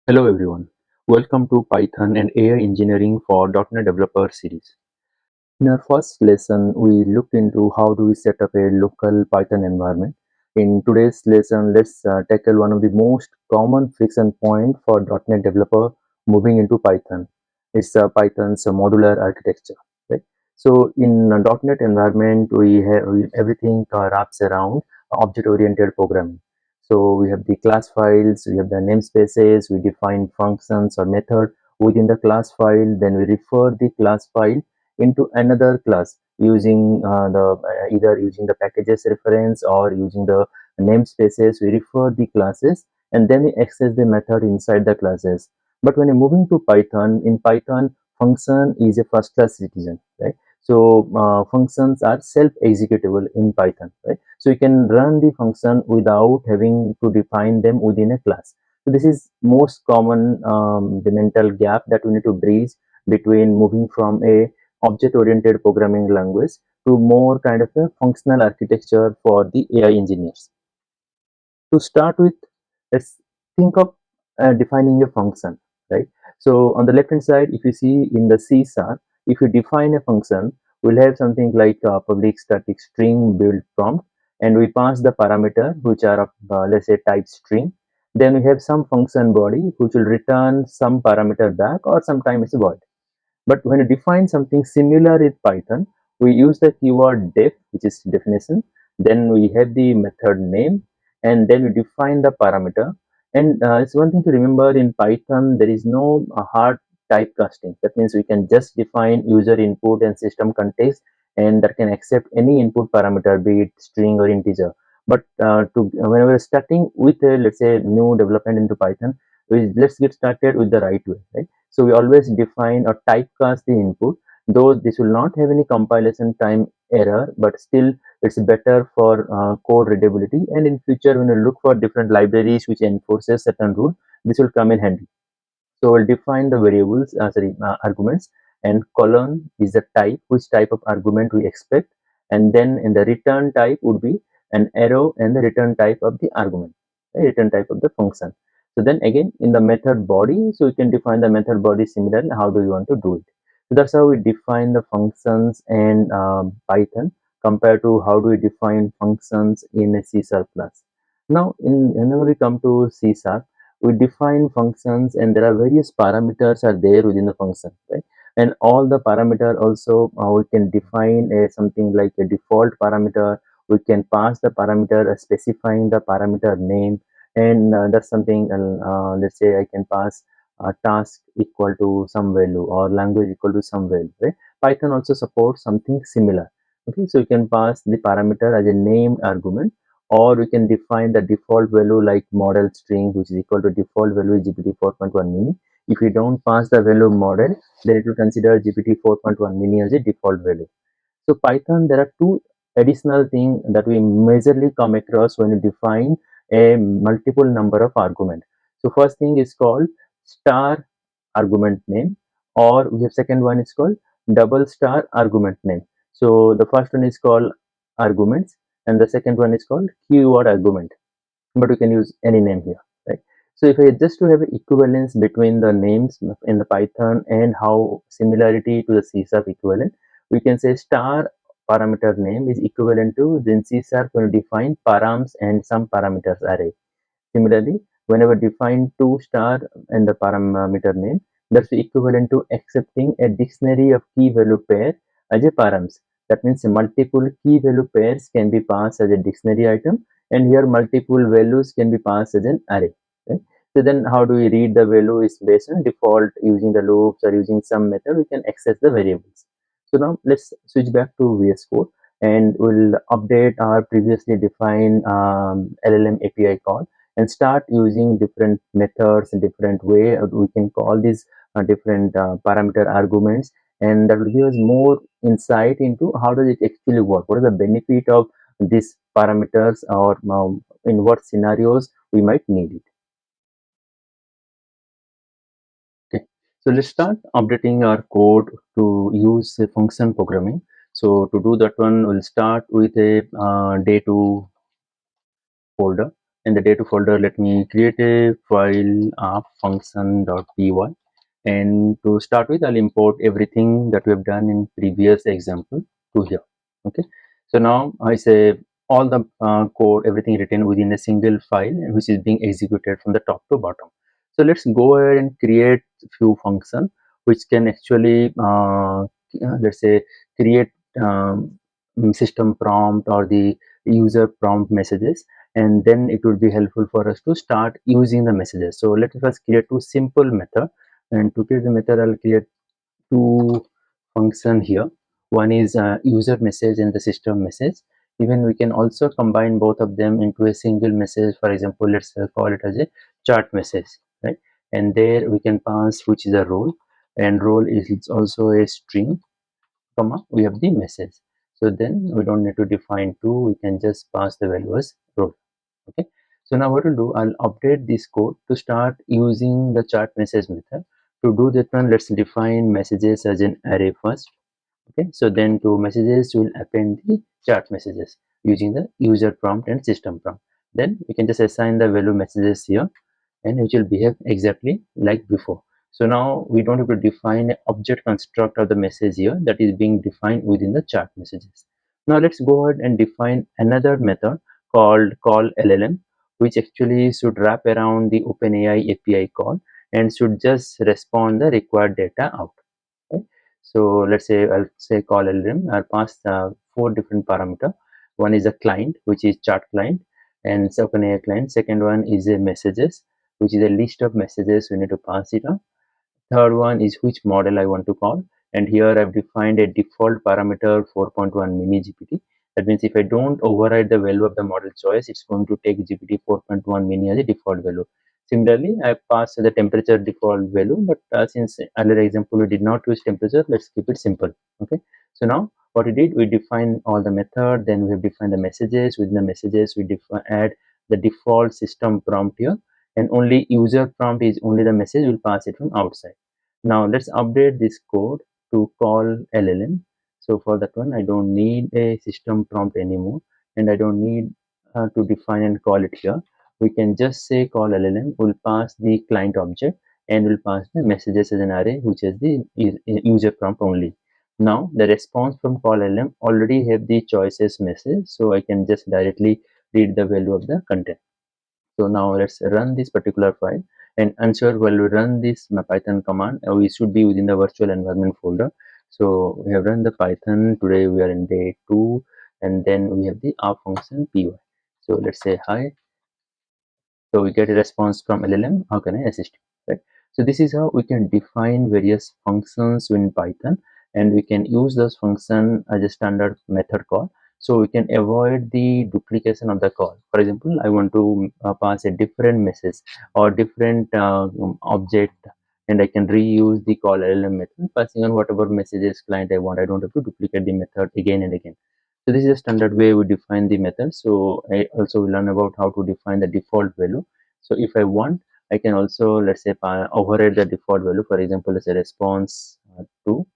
Hello everyone, welcome to Python and AI Engineering for .NET Developer series. In our first lesson, we looked into how do we set up a local Python environment. In today's lesson, let's tackle one of the most common friction point for .NET developer moving into Python. It's Python's modular architecture. Right? So in a .NET environment, everything wraps around object-oriented programming. So we have the class files, we have the namespaces, we define functions or method within the class file, then we refer the class file into another class using either using the packages reference or using the namespaces. We refer the classes and then we access the method inside the classes. But when you're moving to Python, in Python, function is a first class citizen, right? So functions are self-executable in Python, right? So you can run the function without having to define them within a class. So this is most common the mental gap that we need to bridge between moving from a object-oriented programming language to more kind of a functional architecture for the AI engineers. To start with, let's think of defining a function, right? So on the left hand side, if you see in the C sharp, if you define a function, we'll have something like public static string build prompt, and we pass the parameter which are of let's say type string. Then we have some function body which will return some parameter back, or sometimes it's void. But when you define something similar in Python, we use the keyword def, which is definition. Then we have the method name, and then we define the parameter. And it's one thing to remember, in Python, there is no hard typecasting. That means we can just define user input and system context, and that can accept any input parameter, be it string or integer. But whenever we're starting with a, let's say, new development into Python, let's get started with the right way, right? So we always define or typecast the input, though this will not have any compilation time error, but still it's better for code readability. And in future, when you look for different libraries which enforces certain rule, this will come in handy. So we'll define the variables, arguments, and colon is the type, which type of argument we expect, and then in the return type would be an arrow and the return type of the argument, return type of the function. So then again in the method body, so you can define the method body similarly. How do you want to do it? So that's how we define the functions in Python compared to how do we define functions in a C sharp class. Now, whenever we come to C sharp, we define functions and there are various parameters are there within the function, right? And all the parameter also we can define something like a default parameter. We can pass the parameter specifying the parameter name, and that's something let's say I can pass task equal to some value or language equal to some value, right? Python also supports something similar. Okay, so you can pass the parameter as a named argument, or we can define the default value like model string, which is equal to default value GPT 4.1 mini. If you don't pass the value model, then it will consider GPT 4.1 mini as a default value. So Python, there are two additional things that we majorly come across when you define a multiple number of argument. So first thing is called star argument name, or we have second one is called double star argument name. So the first one is called arguments and the second one is called keyword argument, but we can use any name here, right? So if I just to have an equivalence between the names in the Python and how similarity to the C sharp equivalent, we can say star parameter name is equivalent to then C sharp when you define params and some parameters array. Similarly, whenever define two star and the parameter name, that's equivalent to accepting a dictionary of key value pair as a params. That means multiple key value pairs can be passed as a dictionary item, and here multiple values can be passed as an array. Right? So then how do we read the value is based on default using the loops or using some method we can access the variables. So now let's switch back to VS Code and we'll update our previously defined LLM API call and start using different methods in different way. We can call these different parameter arguments, and that will give us more insight into how does it actually work, what is the benefit of these parameters, or in what scenarios we might need it. Okay, so let's start updating our code to use function programming. So to do that one, we'll start with a day2 folder, in the data folder, let me create a file app function.py, and to start with I'll import everything that we have done in previous example to here. Okay, so now I say all the code, everything written within a single file which is being executed from the top to bottom. So let's go ahead and create few functions which can actually let's say create system prompt or the user prompt messages, and then it would be helpful for us to start using the messages. So let us first create two simple method, and to create the method I'll create two function here. One is user message and the system message. Even we can also combine both of them into a single message. For example, let's call it as a chart message, right? And there we can pass which is a role, and role is also a string, comma we have the message. So then we don't need to define two, we can just pass the value as role. Okay, so now what we'll do, I'll update this code to start using the chart message method. To do that one, let's define messages as an array first. Okay, so then to messages we'll append the chart messages using the user prompt and system prompt. Then we can just assign the value messages here, and which will behave exactly like before. So now we don't have to define an object construct of the message here, that is being defined within the chart messages. Now let's go ahead and define another method called call LLM, which actually should wrap around the OpenAI API call and should just respond the required data out. Okay? So let's say I'll say call LLM. I'll pass four different parameter. One is a client, which is chart client, and OpenAI client. Second one is a messages, which is a list of messages we need to pass it on. Third one is which model I want to call, and here I've defined a default parameter 4.1 mini GPT. That means if I don't override the value of the model choice, it's going to take GPT 4.1 mini as a default value. Similarly, I passed the temperature default value, but since earlier example we did not use temperature, let's keep it simple. Okay, so now what we did, we define all the method, then we have defined the messages. Within the messages, we add the default system prompt here, and only user prompt is only the message, will pass it from outside. Now let's update this code to call LLM. So for that one, I don't need a system prompt anymore, and I don't need to define and call it here. We can just say call LLM will pass the client object and will pass the messages as an array, which is the user prompt only. Now the response from call LLM already have the choices message, so I can just directly read the value of the content. So now let's run this particular file, and ensure while we run this Python command, we should be within the virtual environment folder. So we have run the Python. Today we are in day 2, and then we have the app function py. So let's say hi. So we get a response from LLM. How can I assist you? Right. So this is how we can define various functions in Python, and we can use those functions as a standard method call. So we can avoid the duplication of the call. For example, I want to pass a different message or different object, and I can reuse the call LLM method, passing on whatever messages client I want. I don't have to duplicate the method again and again. So this is a standard way we define the method. So I also will learn about how to define the default value. So if I want, I can also, let's say, override the default value. For example, let's say response to,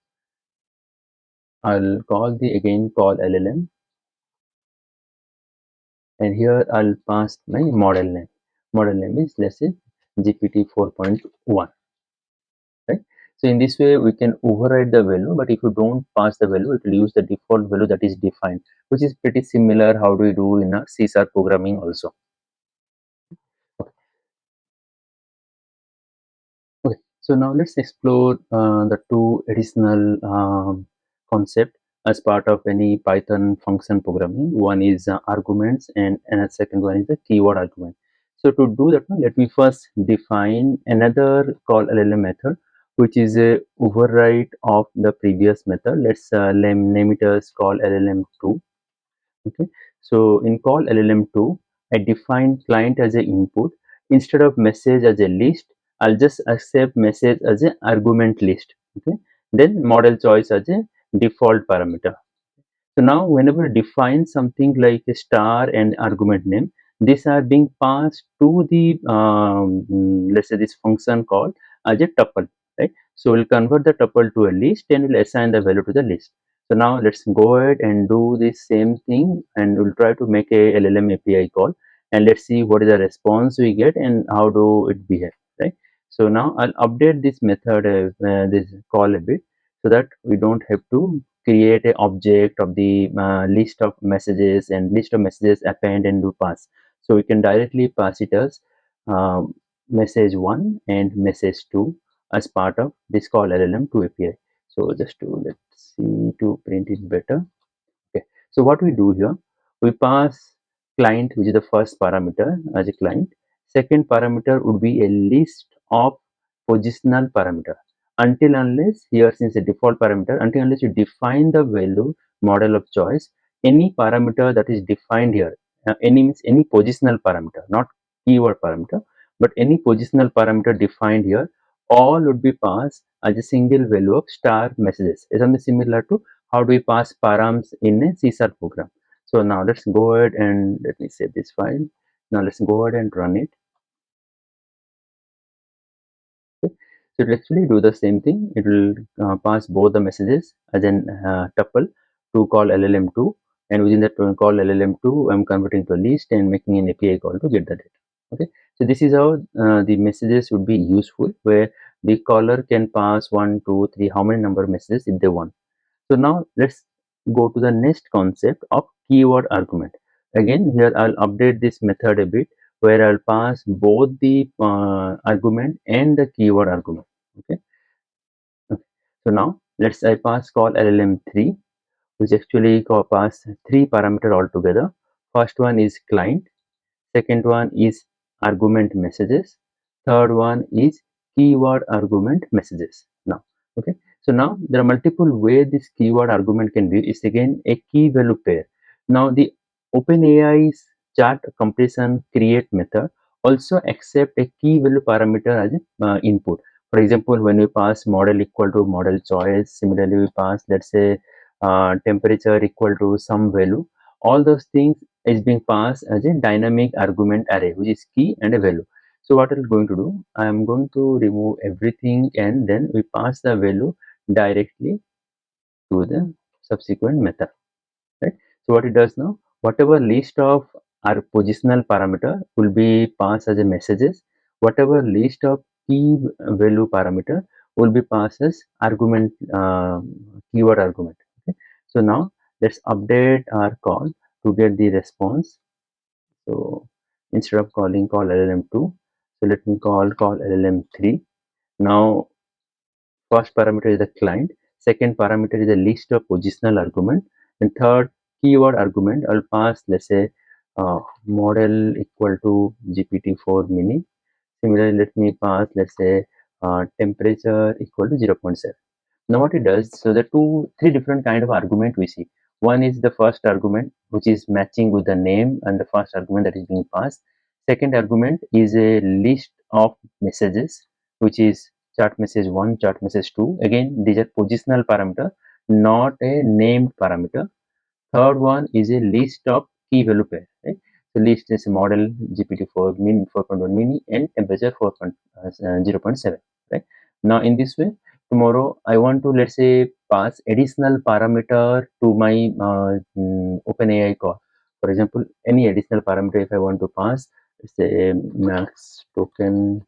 I'll call the again call LLM, and here I'll pass my model name. Model name is, let's say, GPT 4.1. Right? So in this way we can override the value, but if you don't pass the value, it will use the default value that is defined, which is pretty similar how do we do in our C# programming also. Okay, so now let's explore the two additional concept as part of any Python function programming. One is arguments, and a second one is the keyword argument. So to do that, let me first define another call LLM method, which is a override of the previous method. Let's name it as call LLM2. Okay, so in call LLM2, I define client as an input. Instead of message as a list, I'll just accept message as an argument list. Okay, then model choice as a default parameter. So now whenever I define something like a star and argument name, these are being passed to the let's say this function called as a tuple, right? So we'll convert the tuple to a list and we'll assign the value to the list. So now let's go ahead and do the same thing, and we'll try to make a LLM API call, and let's see what is the response we get and how do it behave, right? So now I'll update this method, this call a bit, so that we don't have to create a object of the list of messages and list of messages append and do pass. So we can directly pass it as message 1 and message 2 as part of this call LLM2 API. So just to let's see to print it better. Okay, so what we do here, we pass client, which is the first parameter as a client. Second parameter would be a list of positional parameter. Until unless here, since the default parameter, until unless you define the value model of choice, any parameter that is defined here, any means any positional parameter, not keyword parameter, but any positional parameter defined here, all would be passed as a single value of star messages. Is something similar to how do we pass params in a C# program. So now let's go ahead and let me save this file. Now let's go ahead and run it. Okay. So it will actually do the same thing. It will pass both the messages as an tuple to call LLM2, and within that call LLM2, I'm converting to a list and making an API call to get the data. Okay. So this is how the messages would be useful, where the caller can pass 1, 2, 3, how many number of messages if they want. So now let's go to the next concept of keyword argument. Again, here I'll update this method a bit, where I'll pass both the argument and the keyword argument. Okay. Okay. So now let's I pass call LLM3, which actually pass three parameter altogether. First one is client, second one is argument messages, third one is keyword argument messages. Now, okay, so now there are multiple ways this keyword argument can be. It's again a key value pair. Now the OpenAI's chart compression create method also accept a key value parameter as input. For example, when we pass model equal to model choice, similarly we pass, let's say, temperature equal to some value. All those things is being passed as a dynamic argument array, which is key and a value. So what I'm going to do, I am going to remove everything and then we pass the value directly to the subsequent method, right? So what it does now, whatever list of our positional parameter will be passed as a messages, whatever list of key value parameter will be passed as argument, keyword argument. Okay. So now let's update our call to get the response. So instead of calling call LLM2, so let me call LLM3. Now first parameter is the client, second parameter is a list of positional argument, and third keyword argument I'll pass, let's say, model equal to GPT-4 mini. Similarly, let me pass, let's say, temperature equal to 0.7. Now what it does, so the three different kind of argument we see. One is the first argument, which is matching with the name and the first argument that is being passed. Second argument is a list of messages, which is chart message 1, chart message 2. Again, these are positional parameter, not a named parameter. Third one is a list of key value pair. Right? So list is model GPT-4 mini, 4.1 mini, and temperature 0.7. Right? Now in this way, tomorrow I want to, let's say, pass additional parameter to my OpenAI call. For example, any additional parameter if I want to pass, say max token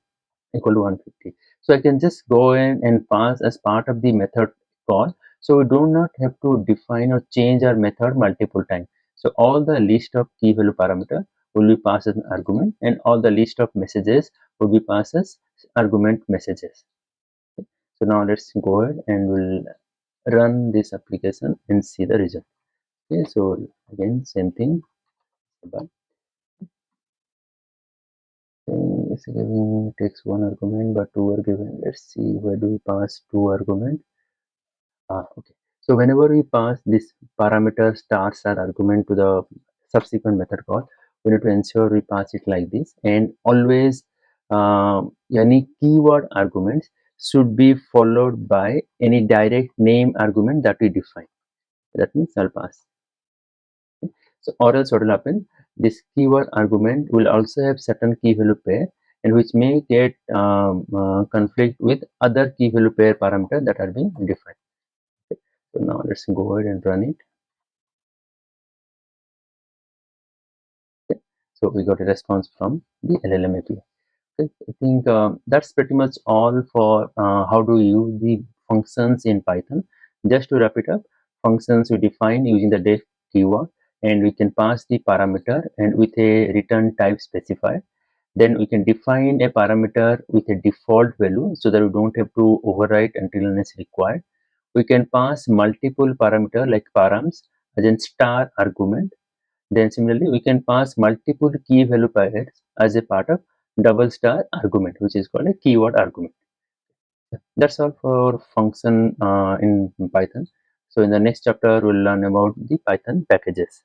equal to 150. So I can just go in and pass as part of the method call. So we do not have to define or change our method multiple times. So all the list of key value parameter will be passed as an argument, and all the list of messages will be passed as argument messages. So now let's go ahead and we'll run this application and see the result. Okay, so again same thing. But it's giving takes one argument but two are given. Let's see, where do we pass two argument? Okay. So whenever we pass this parameter stars or argument to the subsequent method call, we need to ensure we pass it like this, and always any keyword arguments should be followed by any direct name argument that we define. That means I'll pass. Okay. So or else what will happen? This keyword argument will also have certain key value pair, and which may get conflict with other key value pair parameter that are being defined. So now let's go ahead and run it. So we got a response from the LLM API. Okay, I think that's pretty much all for how to use the functions in Python. Just to wrap it up, functions we define using the def keyword, and we can pass the parameter and with a return type specifier. Then we can define a parameter with a default value so that we don't have to overwrite until unless required. We can pass multiple parameter like params as in star argument. Then similarly, we can pass multiple key value pairs as a part of double star argument, which is called a keyword argument. That's all for function in Python. So in the next chapter, we'll learn about the Python packages.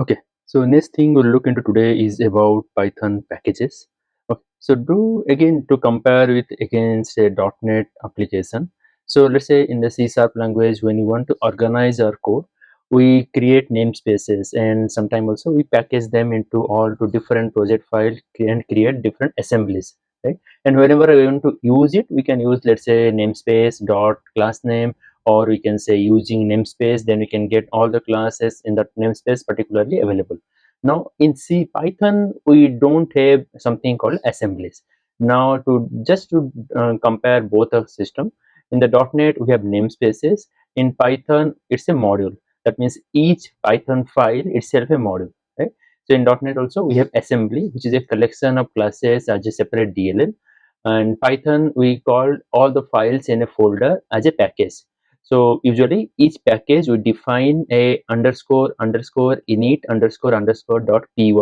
Okay, so next thing we'll look into today is about Python packages. Okay, so do again to compare with against a .NET application. So let's say in the C# language, when you want to organize our code, we create namespaces, and sometimes also we package them into all to different project files and create different assemblies, right? And whenever we want to use it, we can use, let's say, namespace dot class name, or we can say using namespace, then we can get all the classes in that namespace particularly available. Now in C Python, we don't have something called assemblies. Now to just to compare both of system, in the .NET we have namespaces. In Python it's a module. That means each Python file itself a module, right? So in .NET also we have assembly, which is a collection of classes as a separate DLL. And Python we call all the files in a folder as a package. So usually each package would define a underscore underscore init underscore underscore dot py.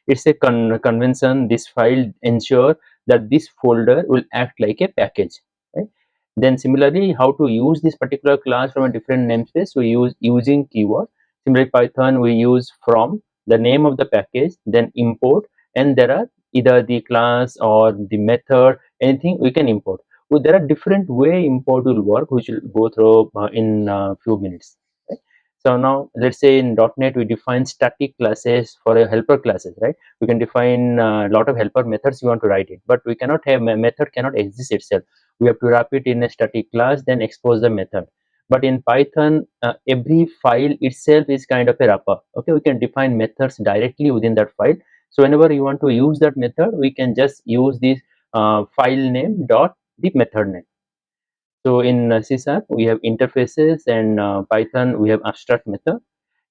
It's a convention. This file ensure that this folder will act like a package, right? Then similarly, how to use this particular class from a different namespace, we use using keyword. Similarly, Python we use from the name of the package, then import, and there are either the class or the method, anything we can import. Well, there are different way import will work, which will go through in a few minutes, right? So now let's say in .NET we define static classes for a helper classes, right? We can define a lot of helper methods you want to write it, but we cannot have a method cannot exist itself. We have to wrap it in a static class, then expose the method. But in Python, every file itself is kind of a wrapper. Okay, we can define methods directly within that file. So whenever you want to use that method, we can just use this file name dot the method name. So in C# we have interfaces, and Python we have abstract method.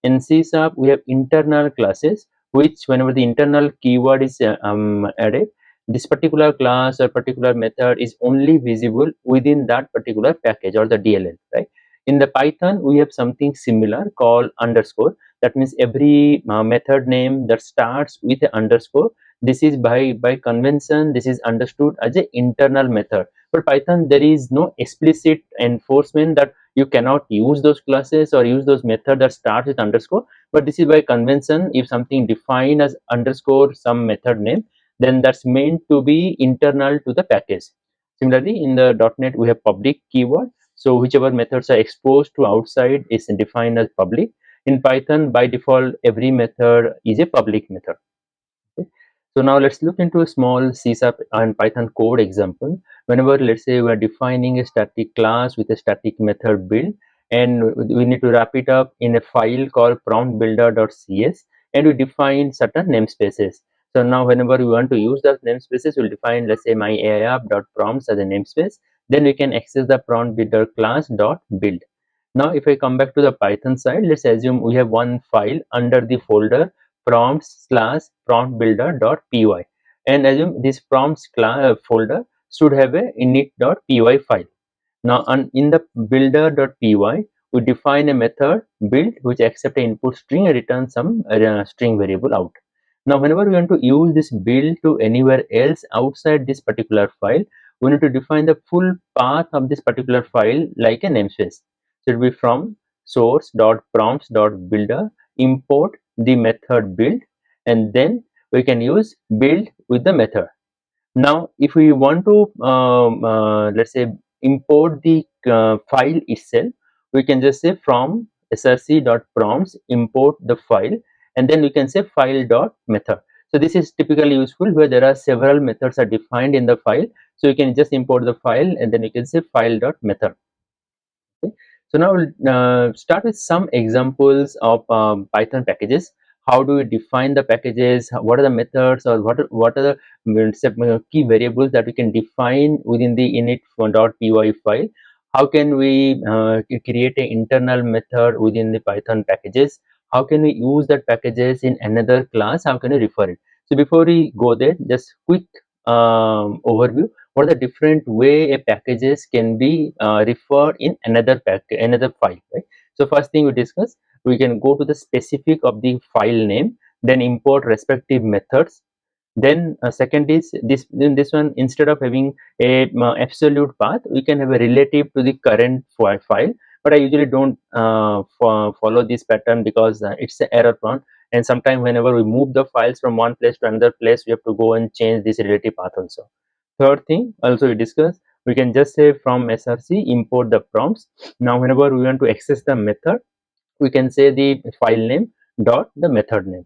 In C# we have internal classes, which whenever the internal keyword is added, this particular class or particular method is only visible within that particular package or the DLL, right? In the Python we have something similar called underscore. That means every method name that starts with an underscore, this is by convention this is understood as an internal method. But Python there is no explicit enforcement that you cannot use those classes or use those methods that start with underscore, but this is by convention. If something defined as underscore some method name, then that's meant to be internal to the package. Similarly, in the .NET we have public keyword, so whichever methods are exposed to outside is defined as public. In Python by default every method is a public method. Okay. So now let's look into a small C# and Python code example. Whenever let's say we are defining a static class with a static method build, and we need to wrap it up in a file called promptbuilder.cs, and we define certain namespaces. So now whenever we want to use those namespaces, we'll define, let's say, my app.prompts as a namespace. Then we can access the prompt builder class dot build. Now if I come back to the Python side, let's assume we have one file under the folder prompts slash prompt builder.py, and assume this prompts folder should have a init.py file. Now in the builder.py we define a method build which accepts an input string and returns some string variable out. Now whenever we want to use this build to anywhere else outside this particular file, we need to define the full path of this particular file like a namespace. So it will be from source.prompts.builder import the method build, and then we can use build with the method. Now if we want to let's say import the file itself, we can just say from src.prompts import the file, and then we can say file.method. So this is typically useful where there are several methods are defined in the file, so you can just import the file and then you can say file.method. Okay. So now we'll start with some examples of Python packages. how do we define the packages, what are the methods, or what are the key variables that we can define within the init.py file. How can we create an internal method within the Python packages? How can we use that packages in another class? How can we refer it? So before we go there, just quick overview. What are the different way a packages can be referred in another file, right? So first thing we discuss, we can go to the specific of the file name, then import respective methods. Then second is this, in this one, instead of having a absolute path, we can have a relative to the current file, but I usually don't follow this pattern because it's an error prone, and sometimes whenever we move the files from one place to another place, we have to go and change this relative path also. Third thing also we discuss, we can just say from src import the prompts. Now whenever we want to access the method, we can say the file name dot the method name.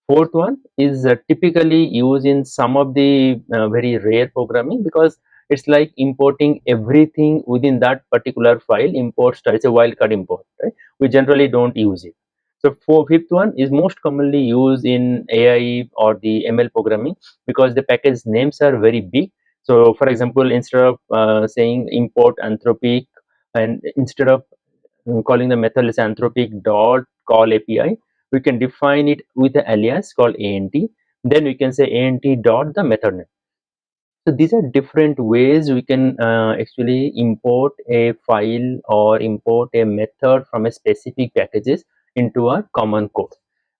Fourth one is typically used in some of the very rare programming, because it's like importing everything within that particular file. Import style, it's a wildcard import, right? We generally don't use it. So for fifth one is most commonly used in AI or the ML programming, because the package names are very big. So for example, instead of saying import anthropic, and instead of calling the method as anthropic dot call API, we can define it with an alias called ant. Then we can say ant dot the method name. So these are different ways we can actually import a file or import a method from a specific packages into a common code.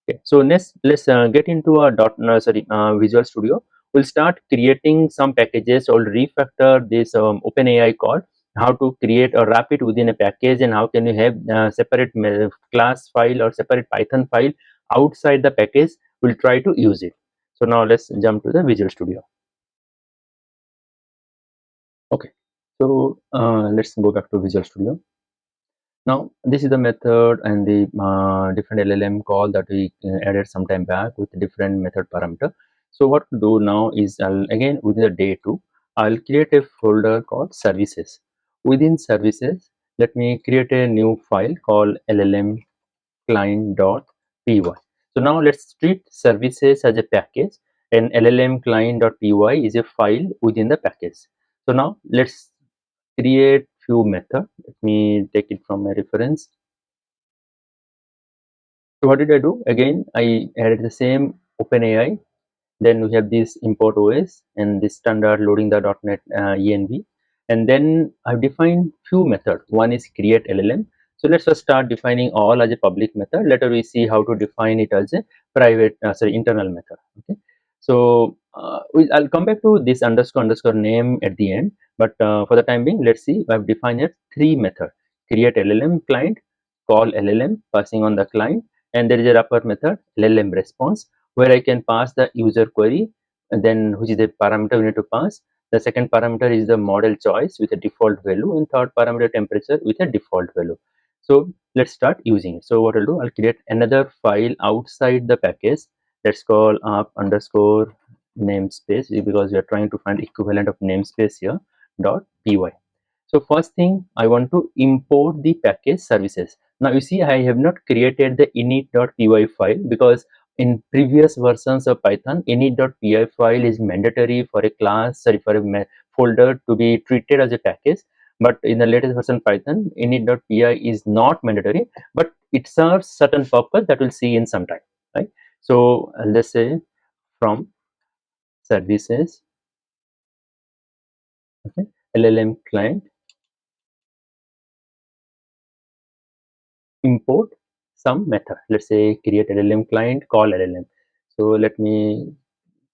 Okay, so let's get into our Visual Studio. We'll start creating some packages or refactor this OpenAI code, how to create or wrap it within a package, and how can you have separate class file or separate Python file outside the package. We'll try to use it. So now let's jump to the Visual Studio. Okay, so let's go back to Visual Studio. Now this is the method and the different LLM call that we added some time back with different method parameter. So what to do now is, again within the day 2, I'll create a folder called services. Within services, let me create a new file called llm client.py. So now let's treat services as a package, and llm client.py is a file within the package. So now let's create few method. Let me take it from a reference. So what did I do? Again, I added the same OpenAI. Then we have this import OS and this standard loading the .NET env. And then I've defined few methods. One is create LLM. So let's first start defining all as a public method. Later we see how to define it as a private, internal method. Okay. So I'll come back to this underscore name at the end. But for the time being, let's see. I've defined it 3 methods: create LLM client, call LLM, passing on the client, and there is a wrapper method LLM response, where I can pass the user query, and then which is the parameter we need to pass. The second parameter is the model choice with a default value, and third parameter temperature with a default value. So let's start using it. So what I'll do, I'll create another file outside the package. Let's call up underscore namespace, because we are trying to find equivalent of namespace here dot py. So first thing, I want to import the package services. Now you see I have not created the init.py file, because in previous versions of Python, init.py file is mandatory for a class, for a folder to be treated as a package. But in the latest version Python, init.py is not mandatory, but it serves certain purpose that we'll see in some time, right? So let's say from services, okay, LLM client, import some method. Let's say create LLM client, call LLM. So let me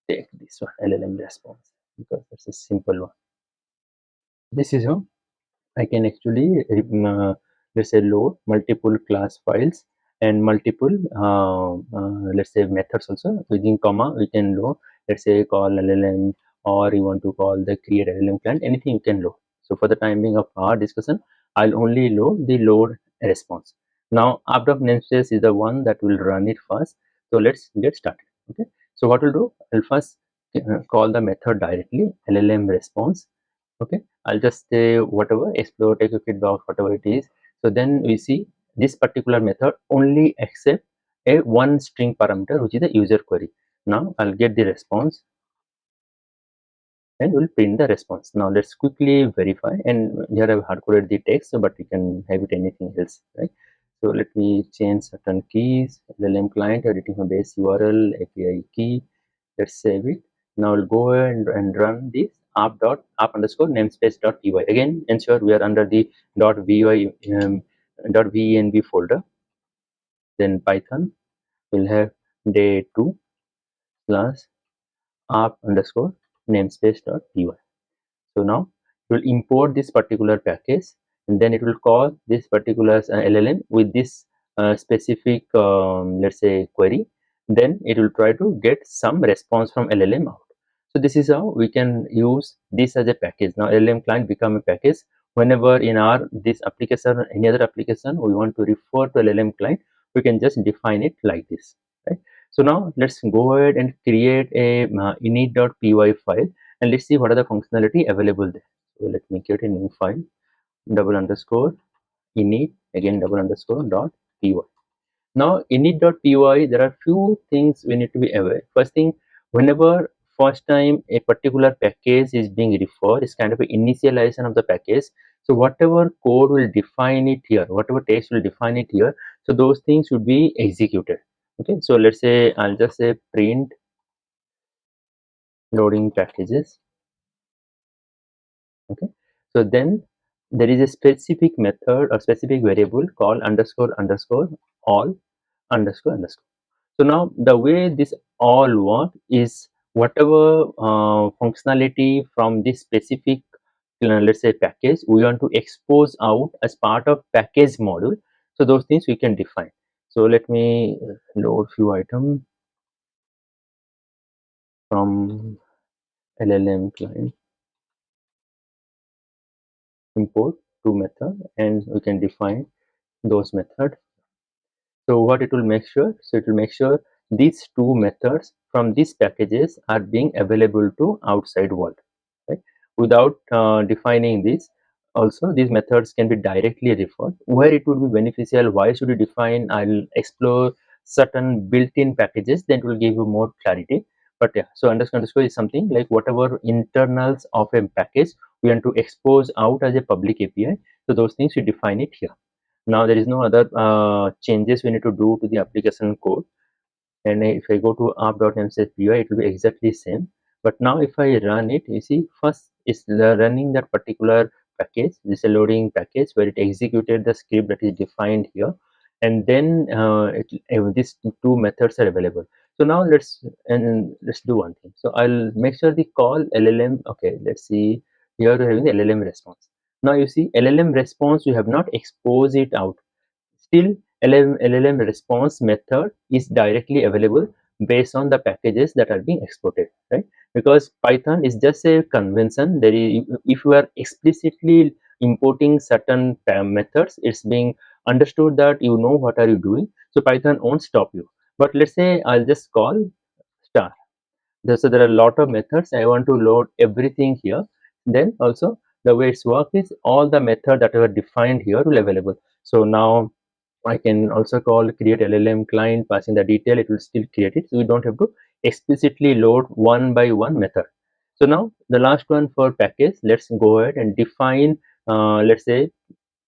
take this one, LLM response, because that's a simple one. This is how I can actually let's say load multiple class files and multiple let's say methods also. Within comma we can load, let's say call LLM, or you want to call the create LLM client, anything you can load. So for the timing of our discussion, I'll only load the load response. Now after namespace is the one that will run it first. So let's get started. Okay, so what we'll do, I'll first call the method directly LLM response. Okay, I'll just say whatever, explore, take a feedback, whatever it is. So then we see this particular method only accept a one string parameter, which is the user query. Now I'll get the response and we'll print the response. Now let's quickly verify, and here I've hard coded the text, but you can have it anything else, right? So let me change certain keys, LLM client, editing a base URL, API key. Let's save it. Now we'll go ahead and run this app underscore namespace dot py. Again, ensure we are under the .vy .venv folder. Then Python will have day 2 slash app underscore namespace dot py. So now it will import this particular package, and then it will call this particular LLM with this specific let's say query. Then it will try to get some response from LLM out. So this is how we can use this as a package. Now LLM client become a package. Whenever in our this application or any other application we want to refer to LLM client, we can just define it like this, right? So now let's go ahead and create a init.py file, and let's see what are the functionality available there. So let me create a new file, double underscore init, again double underscore dot py. Now init.py, there are few things we need to be aware. First thing, whenever first time a particular package is being referred, is kind of an initialization of the package. So whatever code will define it here, whatever text will define it here, so those things should be executed. Okay, so let's say I'll just say print loading packages. Okay, so then there is a specific method or specific variable called underscore underscore all underscore underscore. So now the way this all work is whatever functionality from this specific let's say package we want to expose out as part of package module, so those things we can define. So let me load few items from LLM client, import two method, and we can define those methods. So what it will make sure, so it will make sure these two methods from these packages are being available to outside world, right? Without defining this, also these methods can be directly referred. Where it would be beneficial, why should you define? I'll explore certain built-in packages, then it will give you more clarity. But yeah, so underscore is something like whatever internals of a package we want to expose out as a public API, so those things we define it here. Now there is no other changes we need to do to the application code, and if I go to app.namespace.py, it will be exactly same. But now if I run it, you see first it's running that particular package. This is a loading package where it executed the script that is defined here, and then these two methods are available. So now let's do one thing. So I'll make sure the call LLM. Okay, let's see, here we're having the LLM response. Now you see LLM response, we have not exposed it out. Still, LLM response method is directly available based on the packages that are being exported, right? Because Python is just a convention. There is, if you are explicitly importing certain methods, it's being understood that you know what are you doing. So Python won't stop you. But let's say I'll just call star. So there are a lot of methods. I want to load everything here. Then also the way it's work is all the method that were defined here will available. So now I can also call create LLM client, passing the detail, it will still create it. So we don't have to explicitly load one by one method. So now the last one for package, let's go ahead and define, let's say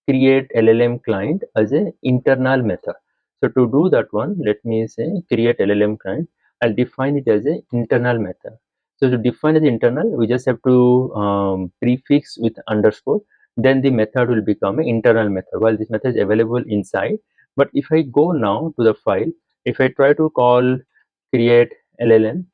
create LLM client as a internal method. So to do that one, let me say create LLM client. I'll define it as a internal method. So to define as internal, we just have to prefix with underscore. Then the method will become an internal method. While this method is available inside, but if I go now to the file, if I try to call create LLM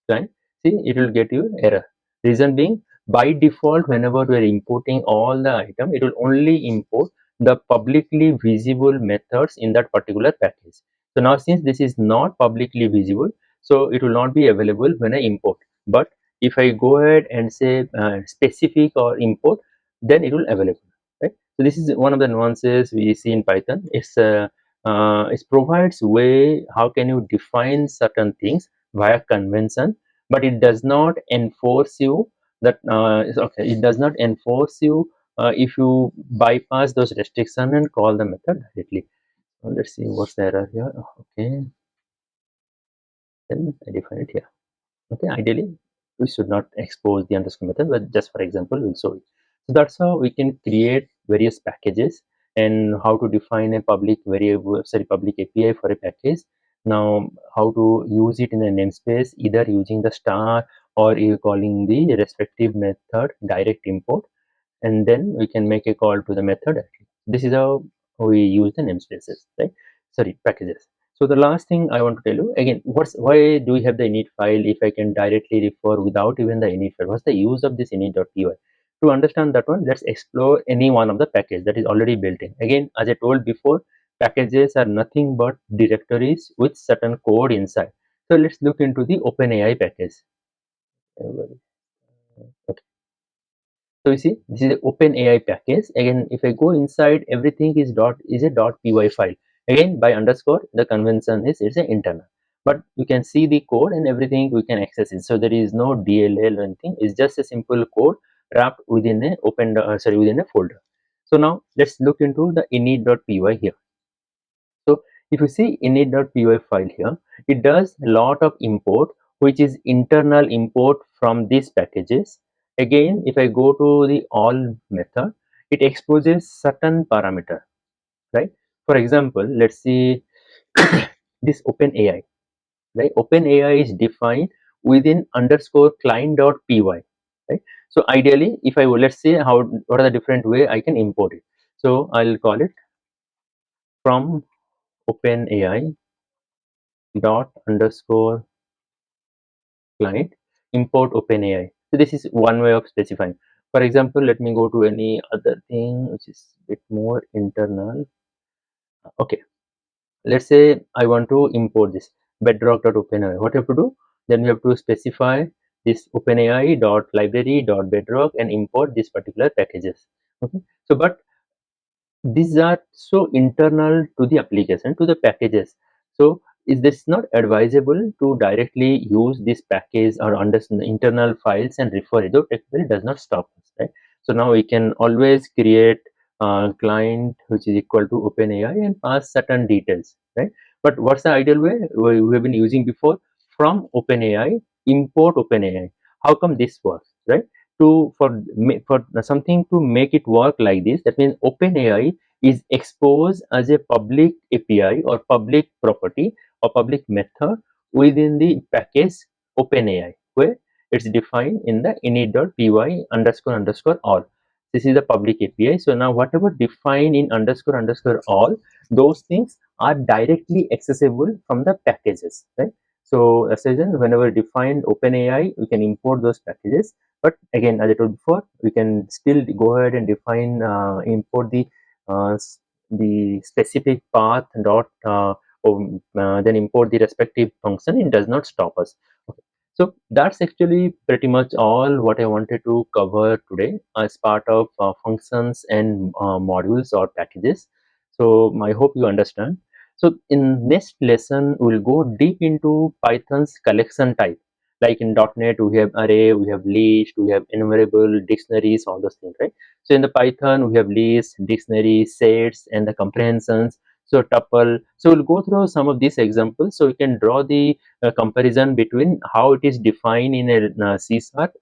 client, see it will get you error. Reason being, by default whenever we are importing all the item, it will only import the publicly visible methods in that particular package. So now since this is not publicly visible, so it will not be available when I import. But if I go ahead and say specific or import, then it will available, right? So this is one of the nuances we see in Python. It provides way how can you define certain things via convention, but it does not enforce you that okay, it does not enforce you if you bypass those restrictions and call the method directly. Let's see what's the error here. Okay, then I define it here. Okay, ideally we should not expose the underscore method, but just for example we'll show it. So that's how we can create various packages and how to define a public variable, sorry, public API for a package. Now how to use it in a namespace, either using the star or you calling the respective method direct import, and then we can make a call to the method. This is how we use the namespaces, right? Sorry, packages. So the last thing I want to tell you again, why do we have the init file if I can directly refer without even the init file? What's the use of this init.py? To understand that one, let's explore any one of the package that is already built in. Again, as I told before, packages are nothing but directories with certain code inside. So let's look into the OpenAI package. Okay. So you see, this is the OpenAI package. Again, if I go inside, everything is a .py file. Again, by underscore, the convention is it's an internal. But you can see the code and everything we can access it. So there is no DLL or anything. It's just a simple code wrapped within a within a folder. So now let's look into the init.py here. So if you see init.py file here, it does a lot of import, which is internal import from these packages. Again, if I go to the all method, it exposes certain parameter, right? For example, let's see this OpenAI, right? OpenAI is defined within underscore client.py, right? So ideally, if I let's see what are the different way I can import it. So I'll call it from OpenAI dot underscore client import OpenAI. So this is one way of specifying. For example, let me go to any other thing which is a bit more internal. Okay, let's say I want to import this bedrock.openai. What you have to do? Then we have to specify this OpenAI dot library dot bedrock and import these particular packages. Okay, so but these are so internal to the application, to the packages. So is this not advisable to directly use this package or understand the internal files and refer it? Though technically does not stop us, right? So now we can always create a client which is equal to OpenAI and pass certain details, right? But what's the ideal way we have been using before? From OpenAI import OpenAI. How come this works, right? To for something to make it work like this, that means OpenAI is exposed as a public API or public property or public method within the package OpenAI, where it's defined in the init.py underscore underscore all. This is the public API. So now whatever defined in underscore underscore all, those things are directly accessible from the packages, right? So as I said, whenever defined OpenAI, we can import those packages. But again, as I told before, we can still go ahead and define, import uh, the specific path dot then import the respective function. It does not stop us. Okay. So that's actually pretty much all what I wanted to cover today as part of functions and modules or packages. So I hope you understand. So in next lesson, we'll go deep into Python's collection type. Like in .NET, we have array, we have list, we have enumerable, dictionaries, all those things, right? So in the Python, we have list, dictionary, sets, and the comprehensions. So tuple. So we'll go through some of these examples so you can draw the comparison between how it is defined in a C#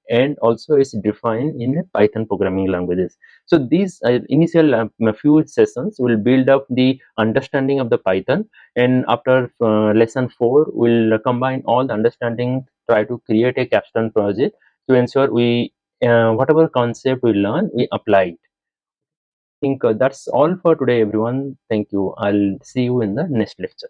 and also is defined in a Python programming languages. So these initial few sessions will build up the understanding of the Python, and after lesson 4, we'll combine all the understanding, try to create a capstone project to ensure we whatever concept we learn, we apply it. I think that's all for today, everyone. Thank you. I'll see you in the next lecture.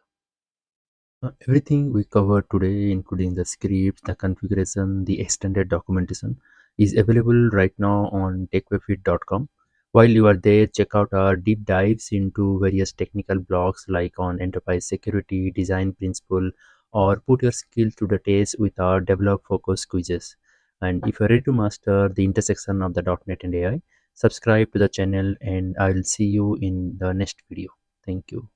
Everything we covered today, including the scripts, the configuration, the extended documentation, is available right now on techwayfit.com. While you are there, check out our deep dives into various technical blogs like on enterprise security, design principle, or put your skill to the test with our develop focus quizzes. And if you're ready to master the intersection of the .NET and AI, subscribe to the channel and I'll see you in the next video. Thank you.